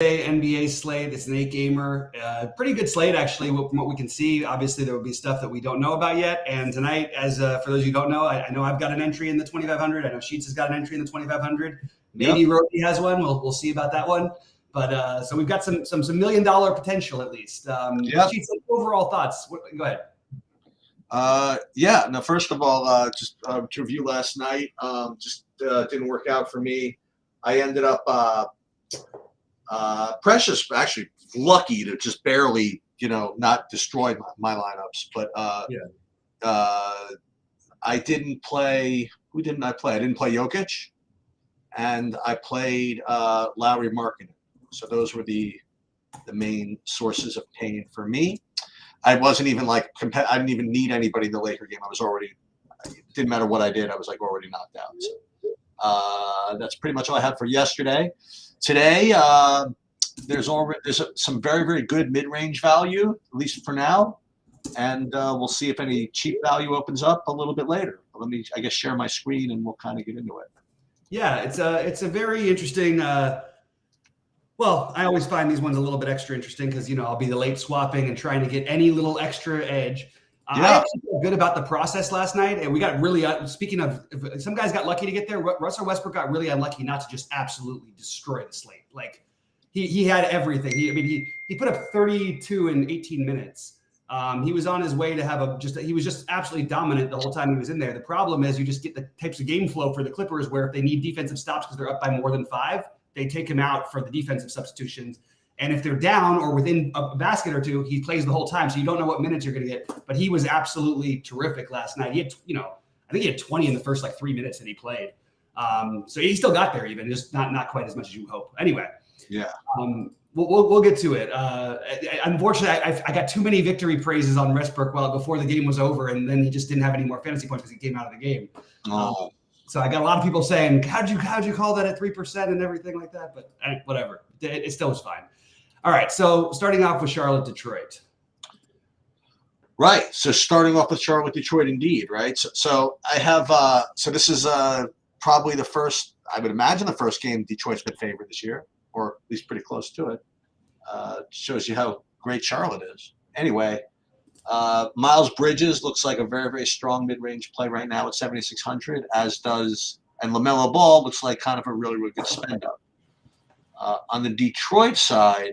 NBA slate. It's an 8-gamer. Pretty good slate, actually, from what we can see. Obviously, there will be stuff that we don't know about yet. And tonight, as for those who don't know, I know I've got an entry in the 2,500. I know Sheets has got an entry in the 2,500. Maybe Roby has one. We'll see about that one. But so we've got some $1 million potential at least. Sheets, overall thoughts. Go ahead. No, first of all, just to review last night, didn't work out for me. I ended up Precious, actually lucky to just barely, not destroy my lineups. But I didn't play. Who didn't I play? I didn't play Jokic, and I played Lowry Markkanen. So those were the main sources of pain for me. I wasn't even I didn't even need anybody in the Laker game. I was already. It didn't matter what I did. I was already knocked out. So that's pretty much all I had for yesterday. Today, there's some very, very good mid-range value, at least for now, and we'll see if any cheap value opens up a little bit later. But let me, I guess, share my screen and we'll kind of get into it. Yeah, it's a very interesting. Well, I always find these ones a little bit extra interesting because I'll be the late swapping and trying to get any little extra edge. I actually feel good about the process last night, and we got really. Speaking of, some guys got lucky to get there. Russell Westbrook got really unlucky not to just absolutely destroy the slate. Like he had everything. He put up 32 in 18 minutes. He was on his way to have he was just absolutely dominant the whole time he was in there. The problem is you just get the types of game flow for the Clippers where if they need defensive stops because they're up by more than 5, they take him out for the defensive substitutions. And if they're down or within a basket or two, he plays the whole time. So you don't know what minutes you're going to get. But he was absolutely terrific last night. He had, I think he had 20 in the first 3 minutes that he played. So he still got there, even just not quite as much as you hope. Anyway, we'll get to it. Unfortunately, I got too many victory praises on Westbrook before the game was over, and then he just didn't have any more fantasy points because he came out of the game. So I got a lot of people saying, how'd you call that at 3% and everything like that? But whatever, it still was fine. All right, so starting off with Charlotte, Detroit. Right, so starting off with Charlotte, Detroit, indeed, right? So I have, so this is probably the first, I would imagine the first game Detroit's been favored this year, or at least pretty close to it. Shows you how great Charlotte is. Anyway, Miles Bridges looks like a very, very strong mid-range play right now at 7,600, as does, and LaMelo Ball looks like kind of a really, really good spend-up. On the Detroit side,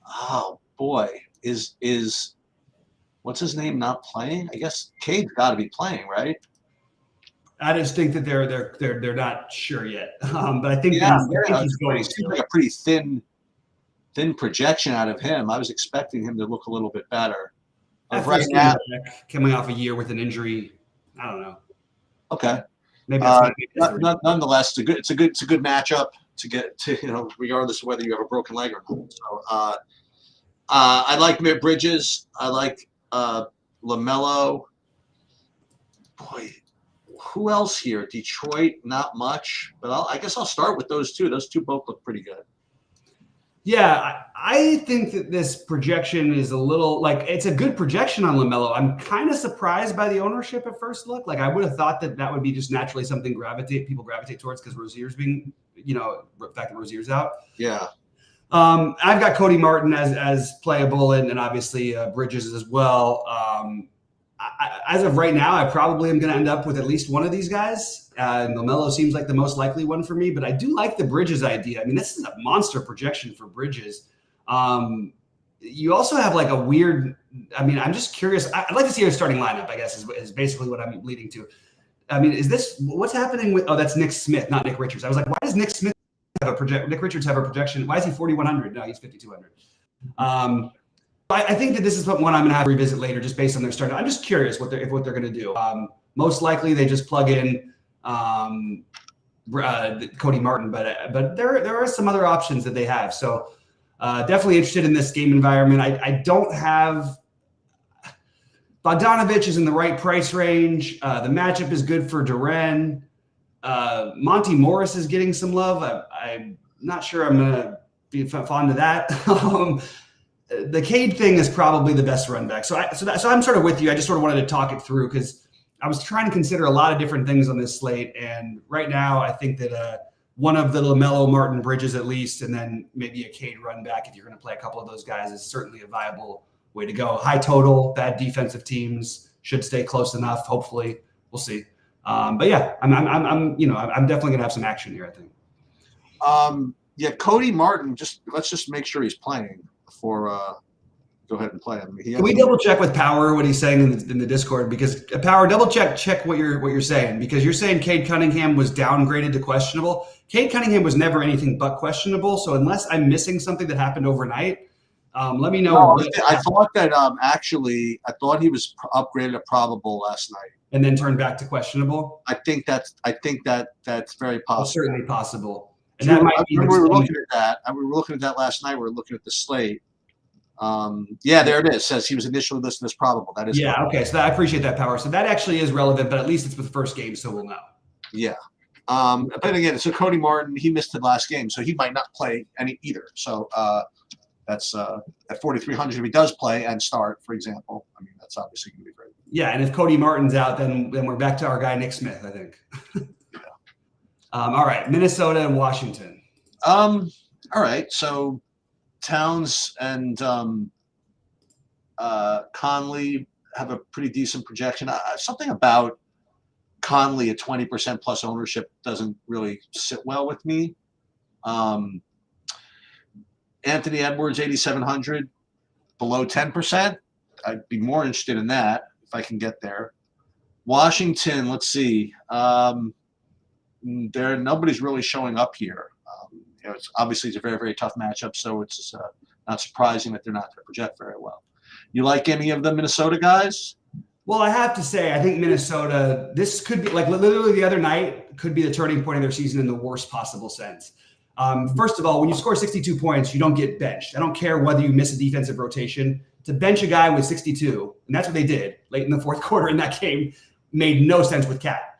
oh boy, is what's his name not playing? I guess Cade's got to be playing, right? I just think that they're not sure yet, but I think he's going. It seems like a pretty thin projection out of him. I was expecting him to look a little bit better. Right now, coming off a year with an injury, I don't know. Okay, maybe. Nonetheless, it's a good matchup to get to. Regardless of whether you have a broken leg or not. So, I like Bridges. I like LaMelo. Boy, who else here? Detroit, not much, but I guess I'll start with those two. Those two both look pretty good. Yeah, I think that this projection is a little it's a good projection on LaMelo. I'm kind of surprised by the ownership at first look. I would have thought that would be just naturally something people gravitate towards because Rozier's being, the fact that Rozier's out. Yeah. I've got Cody Martin as playable and obviously Bridges as well. As of right now, I probably am going to end up with at least one of these guys. LaMelo seems like the most likely one for me, but I do like the Bridges idea. I mean, this is a monster projection for Bridges. You also have a weird, I'm just curious. I'd like to see a starting lineup, I guess, is basically what I'm leading to. Is this, what's happening with, that's Nick Smith, not Nick Richards. I was like, why does Nick Smith have a project? Nick Richards have a projection. Why is he 4,100? No, he's 5,200. I think that this is one I'm going to have to revisit later, just based on their start. I'm just curious what they're going to do. Most likely, they just plug in Cody Martin, but there are some other options that they have. So definitely interested in this game environment. I don't have Bogdanovich is in the right price range. The matchup is good for Duren. Monty Morris is getting some love. I'm not sure I'm going to be fond of that. The Cade thing is probably the best run back. So I'm sort of with you. I just sort of wanted to talk it through because I was trying to consider a lot of different things on this slate. And right now I think that one of the LaMelo Martin bridges at least, and then maybe a Cade run back if you're going to play a couple of those guys is certainly a viable way to go. High total, bad defensive teams should stay close enough. Hopefully, we'll see. But yeah, I'm definitely going to have some action here, I think. Yeah, Cody Martin. Let's just make sure he's playing before. Go ahead and play him. Can we double check with Power what he's saying in the Discord? Because Power, double check what you're saying, because you're saying Cade Cunningham was downgraded to questionable. Cade Cunningham was never anything but questionable. So unless I'm missing something that happened overnight, let me know. No, I thought that I thought he was upgraded to probable last night, and then turned back to questionable. I think that's very possible. That's certainly possible. And So that might be we were looking at that. We were looking at that last night. We were looking at the slate. Yeah, there it is. It says he was initially listed as probable. That is correct. Okay. So I appreciate that, Power. So that actually is relevant, but at least it's with the first game, so we'll know. Yeah. But again, so Cody Martin, he missed the last game, so he might not play any either. So that's at 4,300 if he does play and start, for example. I mean, that's obviously going to be great. Yeah, and if Cody Martin's out, then we're back to our guy Nick Smith, I think. Yeah. All right, Minnesota and Washington. All right, so Towns and Conley have a pretty decent projection. Something about Conley at 20% plus ownership doesn't really sit well with me. Anthony Edwards, 8,700, below 10%. I'd be more interested in that if I can get there. Washington, let's see. Nobody's really showing up here. It's obviously it's a very, very tough matchup, so it's not surprising that they're not going to project very well. You like any of the Minnesota guys? Well, I have to say, I think Minnesota, this could be like literally the other night could be the turning point of their season in the worst possible sense. First of all, when you score 62 points, you don't get benched. I don't care whether you miss a defensive rotation. To bench a guy with 62, and that's what they did late in the fourth quarter in that game, made no sense with Cat.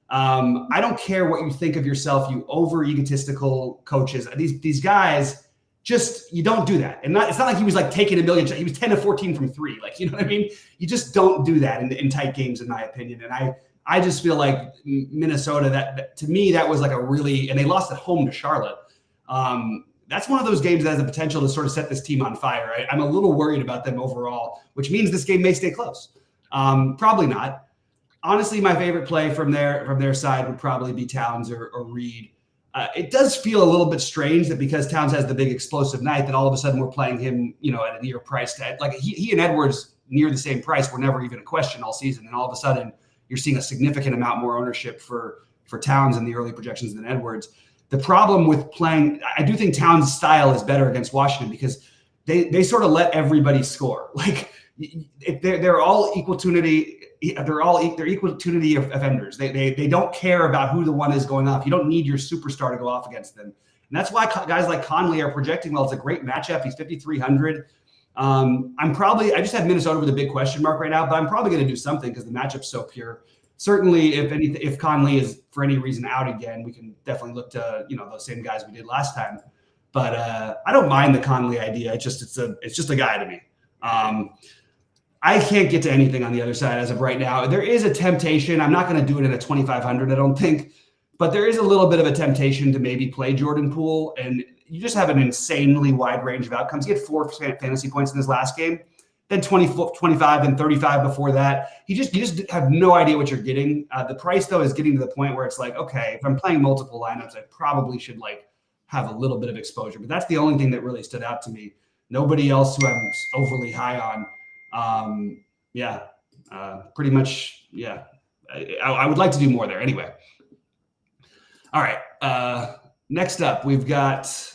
I don't care what you think of yourself, you over egotistical coaches. These guys, just you don't do that. And it's not like he was like taking a million shots. He was 10 of 14 from three. Like, you know what I mean? You just don't do that in tight games, in my opinion. And I just feel like Minnesota, that to me, that was like a really, and they lost at home to Charlotte. That's one of those games that has the potential to sort of set this team on fire. I'm a little worried about them overall, which means this game may stay close. Probably not. Honestly, my favorite play from their side would probably be Towns or Reed. It does feel a little bit strange that because Towns has the big explosive night, that all of a sudden we're playing him, at a near price tag. Like he and Edwards near the same price were never even a question all season, and all of a sudden you're seeing a significant amount more ownership for Towns in the early projections than Edwards. The problem with playing, I do think Towns' style is better against Washington because they sort of let everybody score. Like they're all equal-tunity. They're equal-tunity offenders. They don't care about who the one is going off. You don't need your superstar to go off against them. And that's why guys like Conley are projecting well. It's a great matchup. He's 5,300. I just have Minnesota with a big question mark right now, but I'm probably going to do something because the matchup's so pure. Certainly, if Conley is for any reason out again, we can definitely look to those same guys we did last time. But I don't mind the Conley idea. It's just a guy to me. I can't get to anything on the other side as of right now. There is a temptation. I'm not going to do it at a 2,500, I don't think. But there is a little bit of a temptation to maybe play Jordan Poole. And you just have an insanely wide range of outcomes. He had 4 fantasy points in his last game, then 25, then 35 before that. You just have no idea what you're getting. The price, though, is getting to the point where it's like, okay, if I'm playing multiple lineups, I probably should have a little bit of exposure. But that's the only thing that really stood out to me. Nobody else who I'm overly high on. Pretty much. Yeah. I would like to do more there anyway. All right. Next up, we've got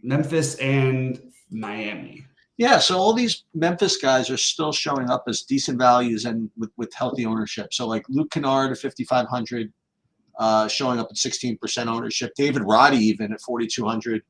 Memphis and Miami. Yeah. So all these Memphis guys are still showing up as decent values and with healthy ownership. So like Luke Kennard at 5,500, showing up at 16% ownership. David Roddy even at 4,200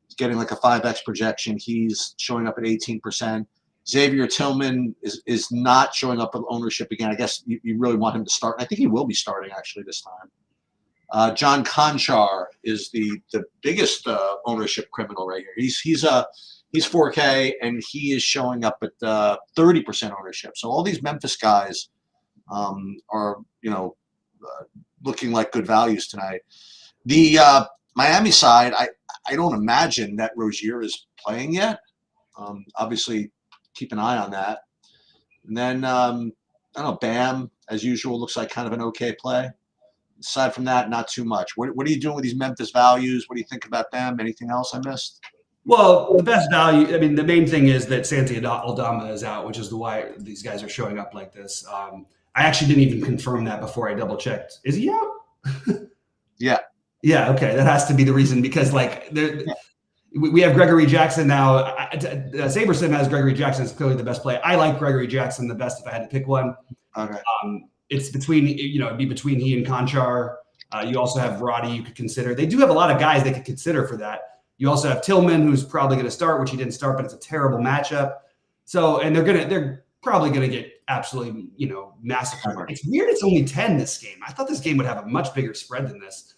is getting like a 5x projection. He's showing up at 18%. Xavier Tillman is not showing up with ownership again. I guess you really want him to start. I think he will be starting actually this time. John Conchar is the biggest ownership criminal right here. He's 4K and he is showing up at 30% ownership. So all these Memphis guys are looking like good values tonight. The Miami side, I don't imagine that Rozier is playing yet. Obviously, keep an eye on that. And then, I don't know, Bam, as usual, looks like kind of an okay play. Aside from that, not too much. What are you doing with these Memphis values? What do you think about them? Anything else I missed? Well, the best value, I mean, the main thing is that Santi Aldama is out, which is why these guys are showing up like this. I actually didn't even confirm that before I double checked. Is he out? Yeah. Yeah, okay. That has to be the reason because, like, we have Gregory Jackson now. Sabersim has Gregory Jackson. Is clearly the best play. I like Gregory Jackson the best if I had to pick one. Okay. It's between, it'd be between he and Conchar. You also have Roddy you could consider. They do have a lot of guys they could consider for that. You also have Tillman, who's probably going to start, which he didn't start, but it's a terrible matchup. So, and they're probably going to get absolutely, massacred. It's weird. It's only 10 this game. I thought this game would have a much bigger spread than this.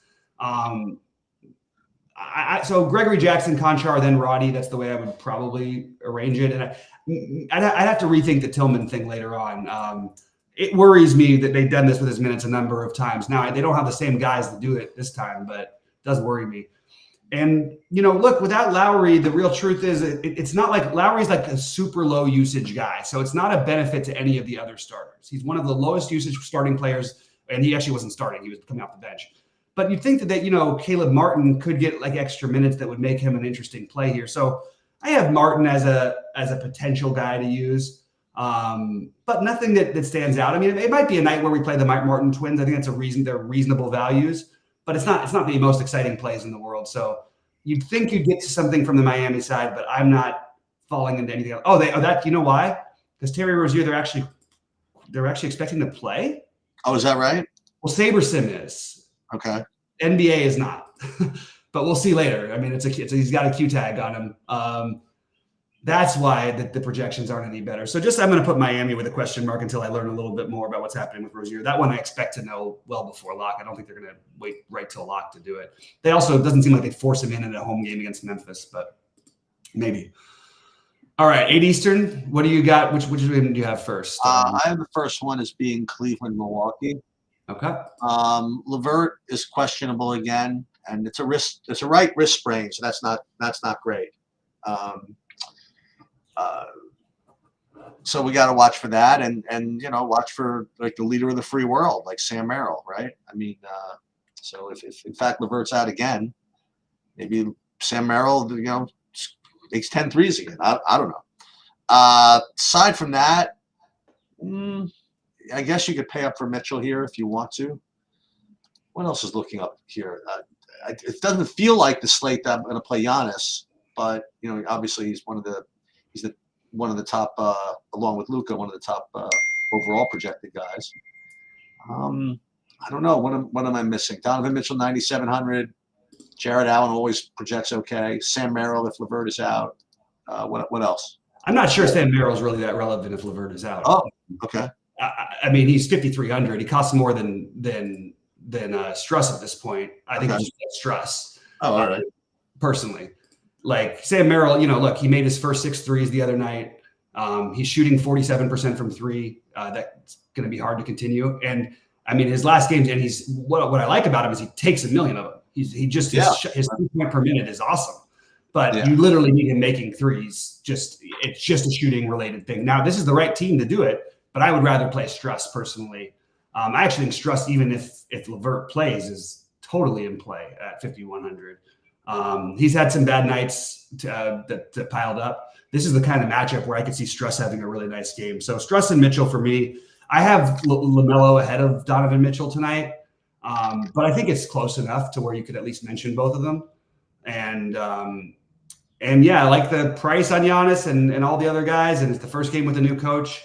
So Gregory Jackson, Conchar, then Roddy. That's the way I would probably arrange it. And I'd have to rethink the Tillman thing later on. It worries me that they've done this with his minutes a number of times. Now, they don't have the same guys to do it this time, but it does worry me. And, look, without Lowry, the real truth is it's not like Lowry's like a super low usage guy. So it's not a benefit to any of the other starters. He's one of the lowest usage starting players, and he actually wasn't starting. He was coming off the bench. But you'd think that Caleb Martin could get like extra minutes that would make him an interesting play here. So I have Martin as a potential guy to use, but nothing that stands out. I mean, it might be a night where we play the Mike Martin twins. I think that's they're reasonable values. But it's not the most exciting plays in the world. So you'd think you'd get to something from the Miami side, but I'm not falling into anything else. That you know why? Because Terry Rozier, they're actually expecting to play. Oh, is that right? Well, Sabersim is. Okay. NBA is not, but we'll see later. I mean, he's got a Q tag on him. That's why the projections aren't any better. So I'm going to put Miami with a question mark until I learn a little bit more about what's happening with Rozier. That one I expect to know well before lock. I don't think they're going to wait right till lock to do it. They also, it doesn't seem like they force him in a home game against Memphis, but maybe. All right, 8 Eastern. What do you got? Which one do you have first? I have the first one as being Cleveland-Milwaukee. Okay. LeVert is questionable again, and it's a risk. It's a right wrist sprain, so that's not great. So we got to watch for that, and watch for like the leader of the free world, like Sam Merrill, right? I mean, so if in fact LeVert's out again, maybe Sam Merrill, makes 10 threes again. I don't know. Aside from that, I guess you could pay up for Mitchell here if you want to. What else is looking up here? It doesn't feel like the slate that I'm going to play Giannis, but obviously he's one of the top, along with Luka, one of the top overall projected guys. I don't know. What am I missing? Donovan Mitchell, 9,700. Jared Allen always projects okay. Sam Merrill if LeVert is out. What else? I'm not sure Sam Merrill's really that relevant if LeVert is out. Oh, okay. I mean, he's 5,300. He costs more than Struss at this point. I think it's just Struss. Oh, all right. Personally, like Sam Merrill, look, he made his first 6 threes the other night. He's shooting 47% from 3. That's going to be hard to continue. And I mean, his last games, and he's what I like about him is he takes a million of them. His 3 point per minute is awesome. But you literally need him making threes. It's just a shooting related thing. Now, this is the right team to do it. But I would rather play Struss personally. I actually think Struss, even if LeVert plays, is totally in play at 5,100. He's had some bad nights that piled up. This is the kind of matchup where I could see Struss having a really nice game. So Struss and Mitchell for me. I have LaMelo ahead of Donovan Mitchell tonight, but I think it's close enough to where you could at least mention both of them. And yeah, I like the price on Giannis and all the other guys. And it's the first game with a new coach.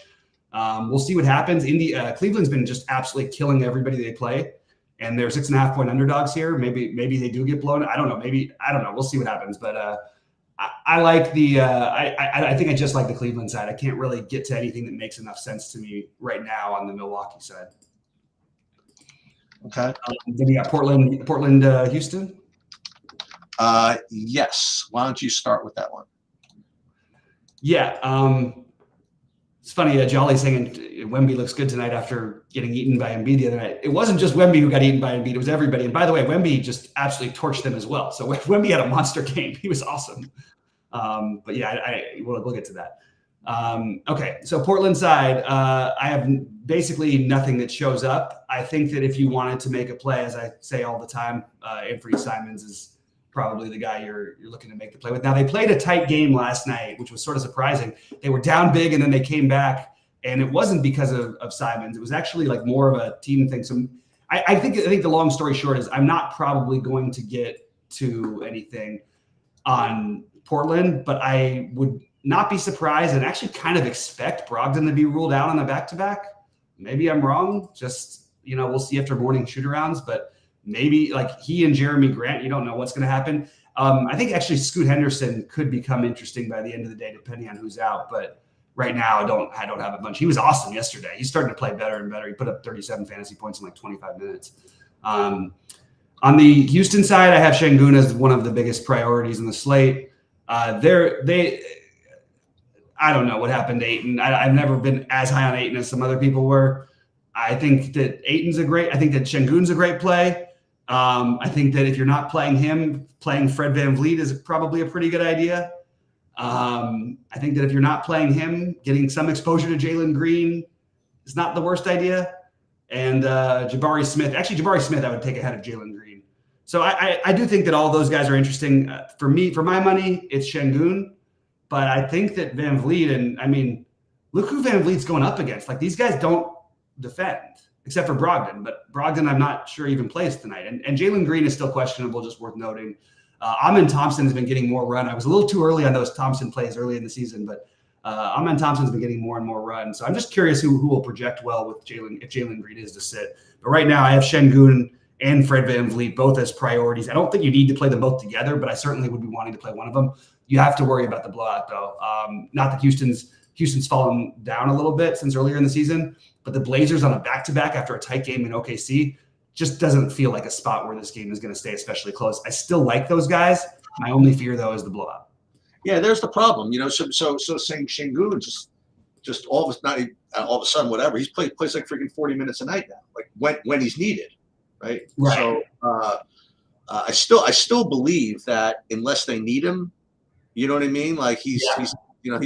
We'll see what happens. Cleveland's been just absolutely killing everybody they play, and they're 6.5 point underdogs here. Maybe they do get blown. I don't know. I don't know. We'll see what happens. But I like I think I just like the Cleveland side. I can't really get to anything that makes enough sense to me right now on the Milwaukee side. Okay. Then you got Portland, Houston. Yes. Why don't you start with that one? Yeah. It's funny, Jolly saying Wemby looks good tonight after getting eaten by Embiid the other night. It wasn't just Wemby who got eaten by Embiid; it was everybody. And by the way, Wemby just absolutely torched them as well. So Wemby had a monster game; he was awesome. But yeah, we'll get to that. Okay, so Portland side, I have basically nothing that shows up. I think that if you wanted to make a play, as I say all the time, Anthony Simons is probably the guy you're looking to make the play with. Now, they played a tight game last night, which was sort of surprising. They were down big, and then they came back, and it wasn't because of Simons. It was actually like more of a team thing. So I think the long story short is I'm not probably going to get to anything on Portland, but I would not be surprised and actually kind of expect Brogdon to be ruled out on the back-to-back. Maybe I'm wrong. Just, we'll see after morning shoot-arounds, but maybe like he and Jeremy Grant, you don't know what's going to happen. I think actually Scoot Henderson could become interesting by the end of the day, depending on who's out. But right now, I don't have a bunch. He was awesome yesterday. He's starting to play better and better. He put up 37 fantasy points in like 25 minutes. On the Houston side, I have Şengün as one of the biggest priorities in the slate. I don't know what happened to Ayton. I've never been as high on Ayton as some other people were. I think that I think that Şengün's a great play. I think that if you're not playing him, playing Fred VanVleet is probably a pretty good idea. I think that if you're not playing him, getting some exposure to Jalen Green is not the worst idea. And Jabari Smith I would take ahead of Jalen Green. So I do think that all those guys are interesting. For my money, it's Şengün. But I think that VanVleet, and I mean, look who VanVleet's going up against. Like, these guys don't defend, except for Brogdon. But Brogdon, I'm not sure even plays tonight. And Jalen Green is still questionable, just worth noting. Amen Thompson has been getting more run. I was a little too early on those Thompson plays early in the season, but Amen Thompson's been getting more and more run. So I'm just curious who will project well with Jalen, if Jalen Green is to sit. But right now, I have Şengün and Fred VanVleet both as priorities. I don't think you need to play them both together, but I certainly would be wanting to play one of them. You have to worry about the blowout, though. Not that Houston's fallen down a little bit since earlier in the season, but the Blazers on a back-to-back after a tight game in OKC just doesn't feel like a spot where this game is going to stay especially close. I still like those guys. My only fear, though, is the blowout. Yeah, there's the problem. So saying Şengün just all of a sudden, whatever, he plays like freaking 40 minutes a night now, like when he's needed, right? So I still believe that unless they need him, you know what I mean? Like he's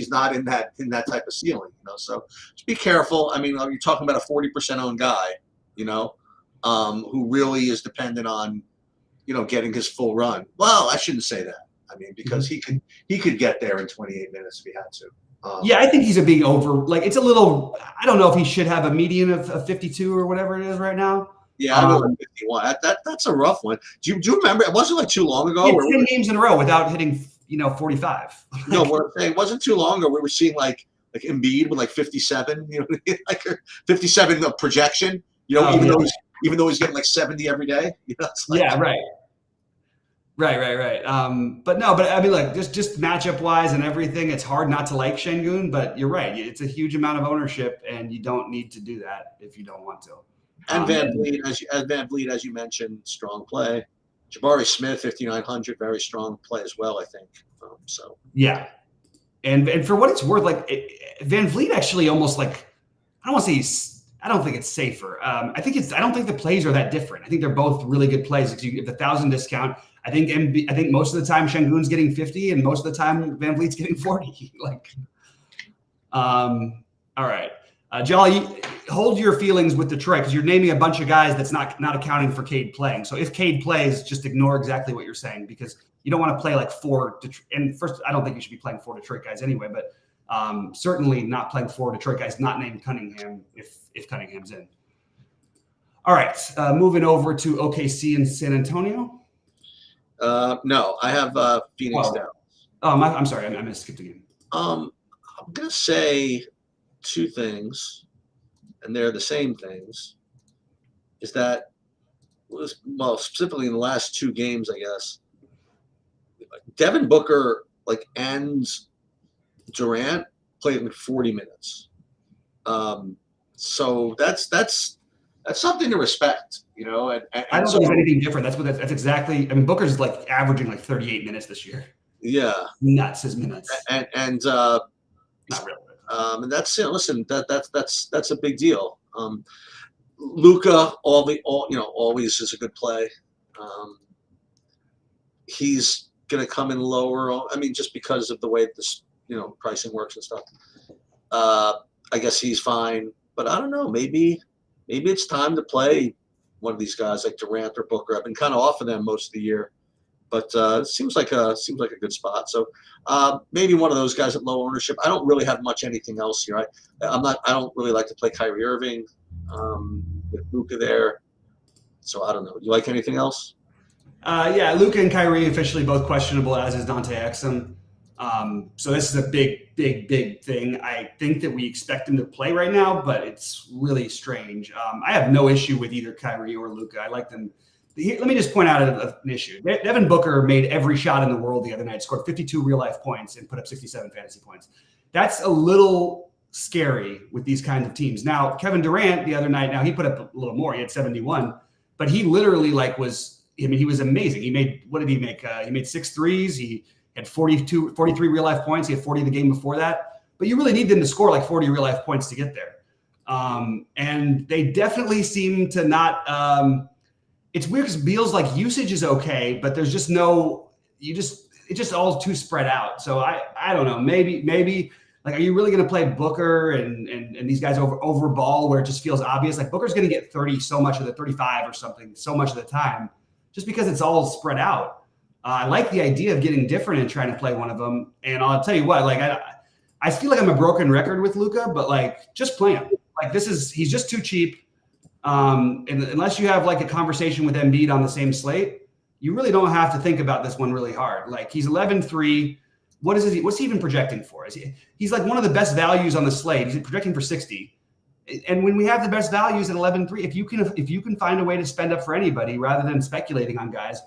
not in that type of ceiling, So just be careful. I mean, you're talking about a 40% owned guy, who really is dependent on, getting his full run. Well, I shouldn't say that. I mean, because he could get there in 28 minutes if he had to. I think he's being over. Like, it's a little. I don't know if he should have a median of 52 or whatever it is right now. Yeah, I know 51. That's a rough one. Do you remember? It wasn't like too long ago. 10 games in a row without hitting 45. No, it wasn't too long ago. We were seeing like Embiid with like 57, like 57 projection, even though he's getting like 70 every day. Right. But I mean, like just matchup wise and everything, it's hard not to like Şengün, but you're right. It's a huge amount of ownership, and you don't need to do that if you don't want to. And VanVleet, as you mentioned, strong play. Jabari Smith, 5,900, very strong play as well, I think. Yeah, and for what it's worth, like VanVleet actually almost like I don't think it's safer. I don't think the plays are that different. I think they're both really good plays. If you get the 1,000 discount, I think most of the time Şengün's getting 50, and most of the time VanVleet's getting 40. All right. Jolly, hold your feelings with Detroit because you're naming a bunch of guys that's not accounting for Cade playing. So if Cade plays, just ignore exactly what you're saying because you don't want to play like four. And first, I don't think you should be playing 4 Detroit guys anyway, but certainly not playing 4 Detroit guys not named Cunningham if Cunningham's in. All right, moving over to OKC and San Antonio. No, I have Phoenix down. I'm sorry, I skipped a game. I'm gonna say 2 things, and they're the same things. Is that specifically in the last 2 games, I guess. Devin Booker and Durant played like 40 minutes. So that's something to respect, And I don't think there's anything different. That's exactly. I mean, Booker's like averaging like 38 minutes this year. Yeah, Nuts his minutes. And not really. And that's listen, that's a big deal. Luka, always is a good play. He's going to come in lower. I mean, just because of the way this, pricing works and stuff. I guess he's fine, but I don't know. Maybe it's time to play one of these guys like Durant or Booker. I've been kind of off of them most of the year, but it seems like a good spot. So maybe one of those guys at low ownership. I don't really have much anything else here. I don't really like to play Kyrie Irving with Luka there. So I don't know. You like anything else? Yeah, Luka and Kyrie officially both questionable, as is Dante Exum. So this is a big thing. I think that we expect him to play right now, but it's really strange. I have no issue with either Kyrie or Luka. I like them. Let me just point out an issue. Devin Booker made every shot in the world the other night, scored 52 real-life points, and put up 67 fantasy points. That's a little scary with these kinds of teams. Now, Kevin Durant the other night, he put up a little more. He had 71, but he literally he was amazing. He made, what did he make? He made 6 threes. He had 43 real-life points. He had 40 the game before that. But you really need them to score like 40 real-life points to get there. And they definitely seem to not it's weird because Beal's usage is okay, but there's just it's just all too spread out. So I don't know. Maybe are you really going to play Booker and these guys over ball where it just feels obvious? Like Booker's going to get 30 so much of the 35 or something so much of the time, just because it's all spread out. I like the idea of getting different and trying to play one of them. And I'll tell you what, I feel like I'm a broken record with Luka, but just play him. He's just too cheap. And unless you have a conversation with Embiid on the same slate, you really don't have to think about this one really hard. He's 11-3. What's he even projecting for? He's one of the best values on the slate. He's projecting for 60. And when we have the best values at 11-3, if you can find a way to spend up for anybody rather than speculating on guys,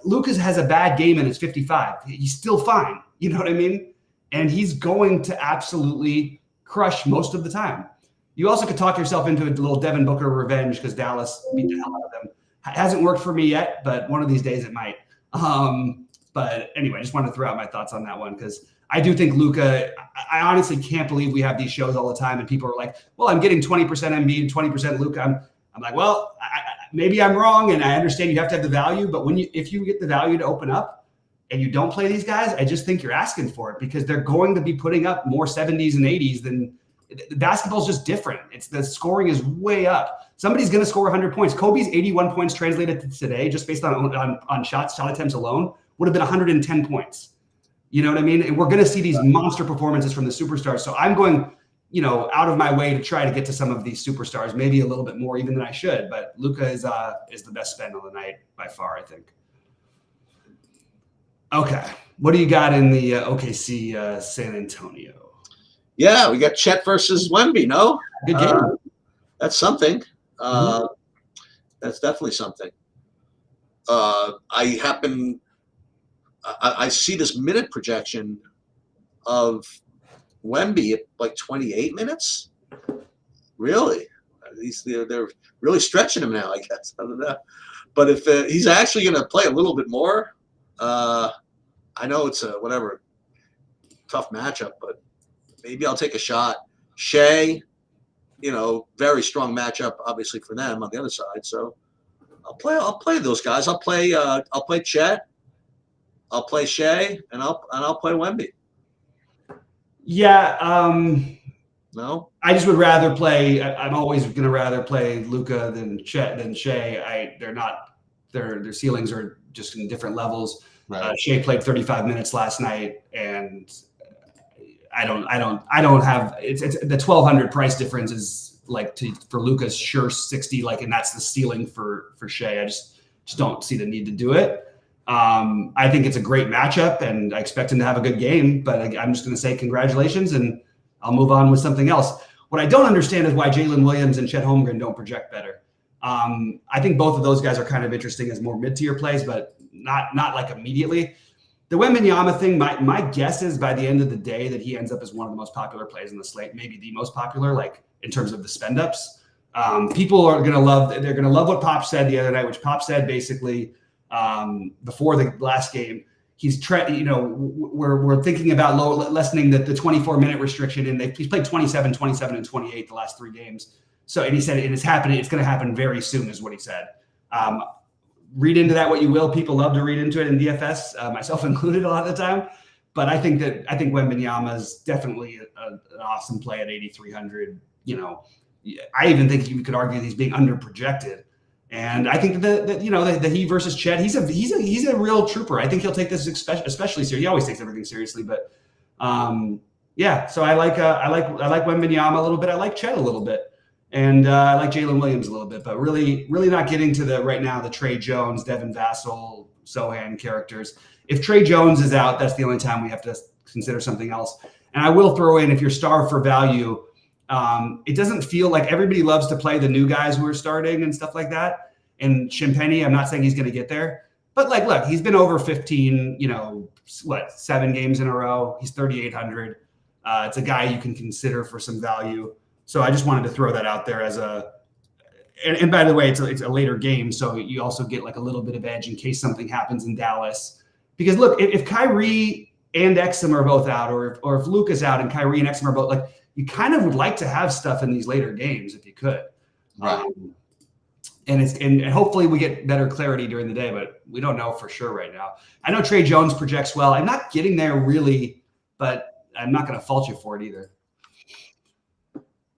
Lucas has a bad game and it's 55. He's still fine. You know what I mean? And he's going to absolutely crush most of the time. You also could talk yourself into a little Devin Booker revenge because Dallas beat the hell out of them. Hasn't worked for me yet, but one of these days it might. But anyway, I just wanted to throw out my thoughts on that one because I do think Luka, I honestly can't believe we have these shows all the time and people are like, well, I'm getting 20% Embiid, 20% Luka. I'm like, well, maybe I'm wrong, and I understand you have to have the value, but if you get the value to open up and you don't play these guys, I just think you're asking for it because they're going to be putting up more 70s and 80s than the basketball's just different. The scoring is way up. Somebody's going to score 100 points. Kobe's 81 points translated to today, just based on shot attempts alone, would have been 110 points. You know what I mean? And we're going to see these monster performances from the superstars. So I'm going out of my way to try to get to some of these superstars, maybe a little bit more even than I should. But Luka is the best spend on the night by far, I think. Okay, what do you got in the OKC San Antonio? Yeah, we got Chet versus Wemby. No, good game. That's something. That's definitely something. I see this minute projection of Wemby at 28 minutes. Really? They're really stretching him now, I guess. I don't know. But if he's actually going to play a little bit more, I know it's a tough matchup, but maybe I'll take a shot. Shea, very strong matchup, obviously for them on the other side. So I'll play those guys. I'll play Chet. I'll play Shea, and I'll play Wemby. Yeah. No, I just would rather play. I'm always going to rather play Luka than Chet than Shea. They're not. Their ceilings are just in different levels. Right. Shea played 35 minutes last night, and I don't have. It's the 1,200 price difference is for Luka's sure 60. And that's the ceiling for Shea. I just don't see the need to do it. I think it's a great matchup, and I expect him to have a good game. But I'm just going to say congratulations, and I'll move on with something else. What I don't understand is why Jalen Williams and Chet Holmgren don't project better. I think both of those guys are kind of interesting as more mid-tier plays, but not immediately. The Wembanyama thing, my guess is by the end of the day that he ends up as one of the most popular plays in the slate, maybe the most popular, in terms of the spend ups. People are going to they're going to love what Pop said the other night, which Pop said basically before the last game. we're thinking about lessening the 24-minute restriction, and he's played 27, 27, and 28 the last 3 games. So, and he said it is happening. It's going to happen very soon, is what he said. Read into that what you will. People love to read into it in DFS, myself included, a lot of the time. But I think Wembanyama is definitely an awesome play at 8,300. I even think you could argue he's being under projected. And I think that the he versus Chet, he's a real trooper. I think he'll take this especially seriously. He always takes everything seriously, but So I like Wembanyama a little bit. I like Chet a little bit, and I like Jalen Williams a little bit. But really not getting to the Trey Jones, Devin Vassell, Sohan characters. If Trey Jones is out, that's the only time we have to consider something else. And I will throw in, if you're starved for value, it doesn't feel like everybody loves to play the new guys who are starting and stuff like that. And Shinpenny, I'm not saying he's going to get there, but look, he's been over 15, 7 games in a row. He's 3,800. It's a guy you can consider for some value. So I just wanted to throw that out there as and by the way, it's a later game. So you also get a little bit of edge in case something happens in Dallas. Because look, if Kyrie and Exum are both out, or if Luke is out and Kyrie and Exum are both, you kind of would like to have stuff in these later games if you could. Right. And hopefully we get better clarity during the day, but we don't know for sure right now. I know Trey Jones projects well. I'm not getting there really, but I'm not going to fault you for it either.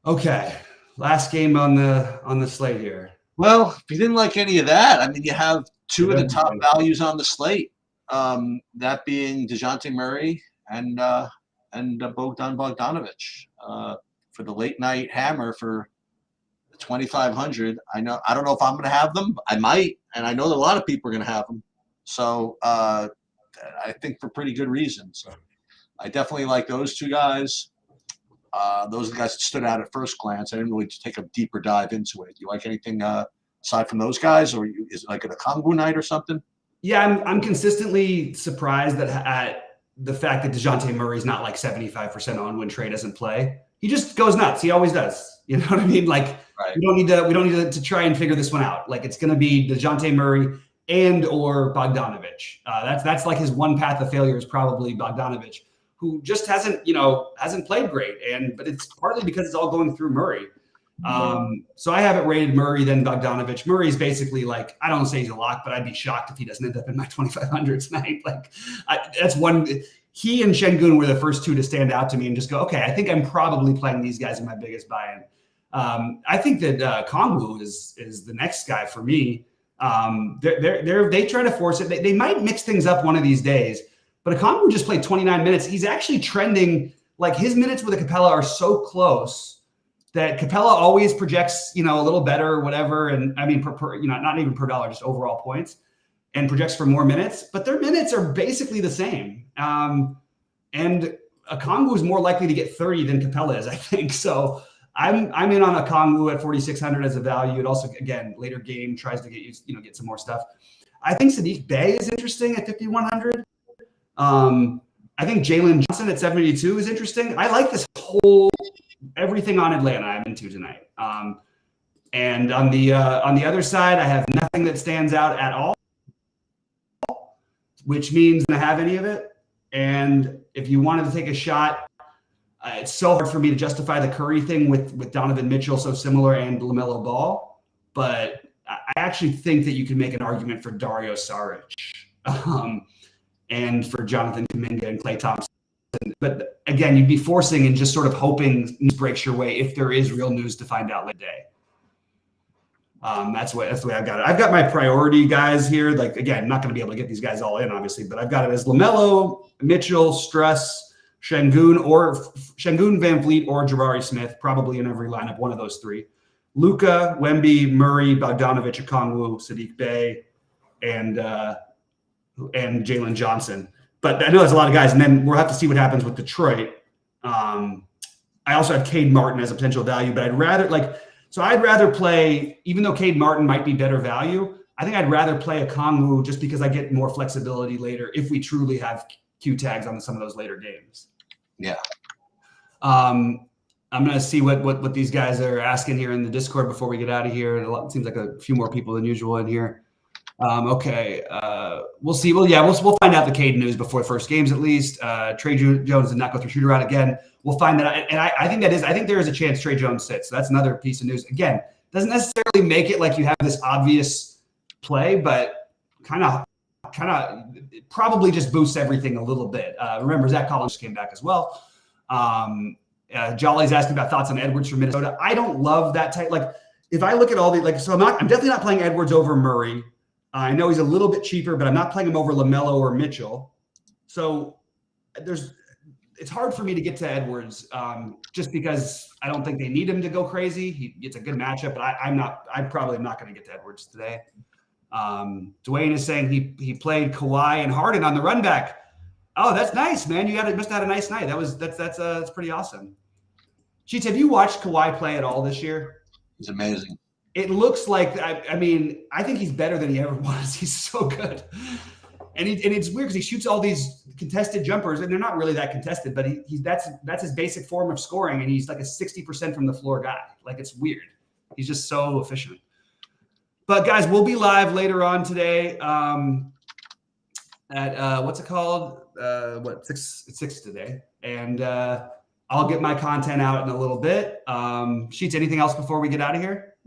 Okay, last game on the slate here. Well, if you didn't like any of that, I mean, you have 2 of the top values on the slate. That being DeJounte Murray and Bogdan Bogdanovic for the late night hammer for 2,500. I don't know if I'm going to have them. I might, and I know that a lot of people are going to have them. So I think for pretty good reasons. So I definitely like those 2 guys. Those are the guys that stood out at first glance. I didn't really take a deeper dive into it. Do you like anything aside from those guys, or is it like an Okongwu night or something? Yeah, I'm consistently surprised at the fact that DeJounte Murray's not 75% on when Trey doesn't play. He just goes nuts. He always does. You know what I mean? Right. We don't need to try and figure this one out. It's going to be DeJounte Murray and or Bogdanovic. That's his one path of failure is probably Bogdanovic, who just hasn't played great. But it's partly because it's all going through Murray. So I have it rated Murray, then Bogdanovic. Murray's basically I don't say he's a lock, but I'd be shocked if he doesn't end up in my 2,500 tonight. That's one. He and Şengün were the first 2 to stand out to me and just go, okay, I think I'm probably playing these guys in my biggest buy-in. I think that Okongwu is the next guy for me. They try to force it. They might mix things up one of these days, but Okongwu just played 29 minutes. He's actually trending his minutes with Capella are so close that Capella always projects, a little better or whatever. And I mean, not even per dollar, just overall points, and projects for more minutes, but their minutes are basically the same. And Okongwu is more likely to get 30 than Capella is, I think. So I'm in on Okongwu at 4,600 as a value. It also, again, later game tries to get you, get some more stuff. I think Saddiq Bey is interesting at 5,100. I think Jalen Johnson at 72 is interesting. I like this whole everything on Atlanta I'm into tonight. And on the other side, I have nothing that stands out at all, which means I don't have any of it. And if you wanted to take a shot, it's so hard for me to justify the Curry thing with Donovan Mitchell, so similar, and LaMelo Ball. But I actually think that you can make an argument for Dario Saric and for Jonathan Kuminga and Klay Thompson. But again, you'd be forcing and just sort of hoping news breaks your way if there is real news to find out late day. That's the way I've got it. I've got my priority guys here. Again, I'm not going to be able to get these guys all in, obviously, but I've got it as LaMelo, Mitchell, Struss, Şengün, Van Vliet, or Jabari Smith, probably in every lineup, one of those 3. Luka, Wemby, Murray, Bogdanovic, Okongwu, Saddiq Bey, and Jalen Johnson. But I know there's a lot of guys, and then we'll have to see what happens with Detroit. I also have Cade Martin as a potential value, but I'd rather play, even though Cade Martin might be better value, I think I'd rather play Okongwu just because I get more flexibility later if we truly have Q tags on some of those later games. Yeah. I'm going to see what these guys are asking here in the Discord before we get out of here. It seems like a few more people than usual in here. Okay. We'll see. Well, yeah, we'll find out the Cade news before the first games at least. Trey Jones did not go through shoot around again. We'll find that out. And I think I think there is a chance Trey Jones sits. So that's another piece of news. Again, doesn't necessarily make it like you have this obvious play, but kind of probably just boosts everything a little bit. Remember, Zach Collins came back as well. Jolly's asking about thoughts on Edwards from Minnesota. I don't love that type. Like, if I look at all the so I'm definitely not playing Edwards over Murray. I know he's a little bit cheaper, but I'm not playing him over LaMelo or Mitchell. So it's hard for me to get to Edwards just because I don't think they need him to go crazy. It's a good matchup, but I'm probably not going to get to Edwards today. Dwayne is saying he played Kawhi and Harden on the run back. Oh, that's nice, man. You must have had a nice night. That's pretty awesome. Sheets, have you watched Kawhi play at all this year? He's amazing. It looks like I think he's better than he ever was. He's so good, and it's weird because he shoots all these contested jumpers, and they're not really that contested. But that's his basic form of scoring, and he's like a 60% from the floor guy. Like, it's weird. He's just so efficient. But guys, we'll be live later on today at what's it called? 6 today, and I'll get my content out in a little bit. Sheets, anything else before we get out of here?